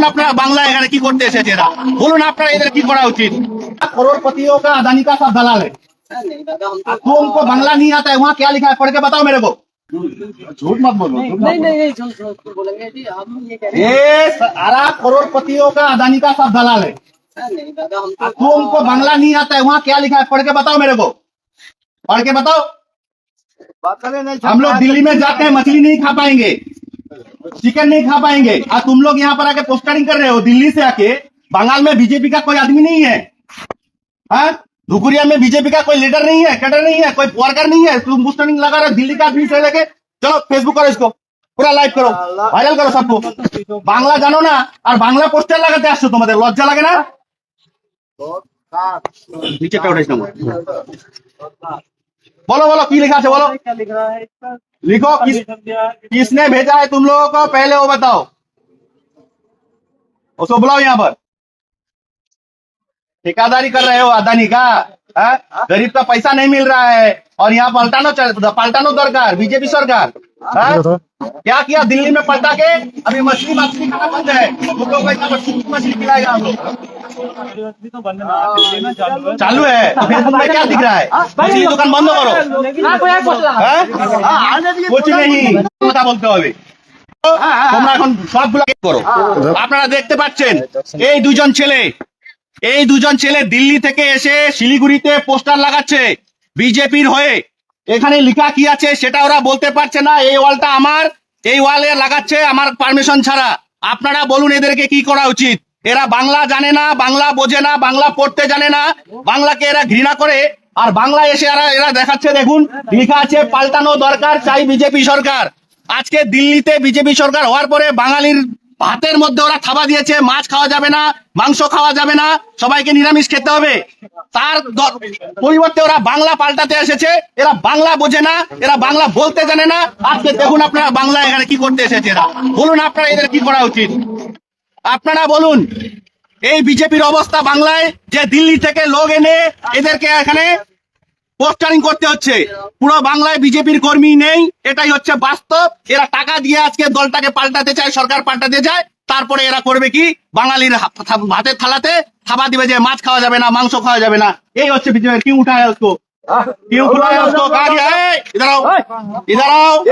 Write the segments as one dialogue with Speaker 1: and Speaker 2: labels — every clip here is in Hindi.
Speaker 1: আপনারা बांग्ला এখানে কি করতে এসেছে এরা বলুন আপনারা এদের কি করা উচিত करोड़पतियों का अदानी का सब दलाल है तुमको बांग्ला नहीं आता है वहाँ क्या लिखा है पढ़ के बताओ मेरे को झूठ मत बोलो
Speaker 2: नहीं झूठ बोलेंगे जी हम ये कह रहे
Speaker 1: ये सारा करोड़पतियों का अदानी का सब दलाल है
Speaker 2: हैं नहीं दादा हम तो
Speaker 1: तुमको बांग्ला नहीं आता है वहाँ क्या लिखा है पढ़ के बताओ मेरे को पढ़ के बताओ हम लोग दिल्ली में जाते हैं मछली नहीं खा पाएंगे चिकन नहीं खा पाएंगे और तुम लोग यहाँ पर आके पोस्टरिंग कर रहे हो दिल्ली से आके बंगाल में बीजेपी का कोई आदमी नहीं है हाँ धुकुरिया में बीजेपी का कोई लीडर नहीं है कैडर नहीं है कोई वर्कर नहीं है तुम पोस्टरिंग लगा रहे हो दिल्ली का आदमी से लेके चलो फेसबुक करो इसको पूरा लाइव करो वायरल करो सबको बांग्ला जानो ना और बांग्ला पोस्टर लगाते आसो तुम्हारे लज्जा लगे ना नीचे पे उठाइस ना बोलो बोलो की लिखा है बोलो
Speaker 2: क्या लिख रहा है इसका
Speaker 1: लिखो किसने भेजा है तुम लोगों को पहले वो बताओ उसको बुलाओ यहाँ पर ठेकेदारी कर रहे हो अदानी का हाँ? गरीब का पैसा नहीं मिल रहा है और यहाँ पलटानो दरकार बीजेपी सरकार हाँ? क्या किया दिल्ली में पलटा के अभी मछली खाना बंद है तुम लोग मछली खिलाएगा हम लोग चालू है तो फेसबुक में क्या दिख रहा है मछली दुकान बंद करो हाँ? कुछ नहीं কথা বলতে হবে তোমরা এখন সবগুলো করো আপনারা দেখতে পাচ্ছেন এই দুজন ছেলে দিল্লি থেকে এসে শিলিগুড়িতে পোস্টার লাগাচ্ছে বিজেপির হয়ে এখানে লেখা কি আছে সেটা ওরা বলতে পারছে না এই ওয়ালটা আমার এই ওয়ালে লাগাচ্ছে আমার পারমিশন ছাড়া আপনারা বলুন এদেরকে কি করা উচিত এরা বাংলা জানে না বাংলা বোঝে না বাংলা পড়তে জানে না বাংলাকে এরা ঘৃণা করে আর বাংলা এসে এরা দেখাচ্ছে দেখুন লেখা আছে পাল্টানো দরকার চাই বিজেপি সরকার আজকে দিল্লিতে বিজেপি সরকার হওয়ার পরে বাঙালির ভাতের মধ্যে ওরা থাবা দিয়েছে মাছ খাওয়া যাবে না মাংস খাওয়া যাবে না সবাইকে নিরামিষ খেতে হবে তার পরিবর্তে ওরা বাংলা পাল্টাতে এসেছে এরা বাংলা বোঝে না এরা বাংলা বলতে জানে না আজকে দেখুন আপনারা বাংলা এখানে কি করতে এসেছে এরা বলুন আপনারা এদের কি করা উচিত আপনারা বলুন এই বিজেপির অবস্থা বাংলায় যে দিল্লি থেকে লোক এনে এদেরকে এখানে পোস্টারিং করতে হচ্ছে পুরো বাংলায় বিজেপির কর্মী নেই এটাই হচ্ছে বাস্তব এরা টাকা দিয়ে আজকে দলটাকে পাল্টাতে চায় সরকার পাল্টাতে চায় তারপরে এরা করবে কি বাঙালির ভাতের থালাতে থাবা দিবে যে মাছ খাওয়া যাবে না মাংস খাওয়া যাবে না এই হচ্ছে বিজেপি क्यों उठाया उसको क्यों बुलाया उसको कहा गया है इधर आओ इधर आओ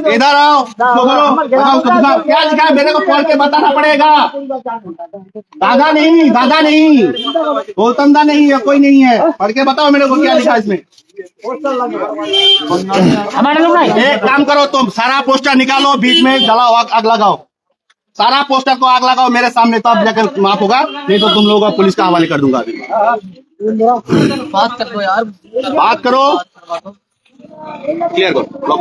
Speaker 1: इधर आओ बोलो बताओ क्या लिखा है मेरे को पढ़ के बताना पड़ेगा दादा नहीं गौतम दा नहीं है कोई नहीं है पढ़ के बताओ मेरे को क्या लिखा है इसमें एक काम करो तुम सारा पोस्टर निकालो बीच में जलाओ आग लगाओ सारा पोस्टर को आग लगाओ मेरे सामने तब जाकर माफ होगा नहीं तो तुम लोगों को पुलिस का हवाले कर दूंगा अभी
Speaker 2: बात कर दो यार
Speaker 1: बात करो क्लियर करो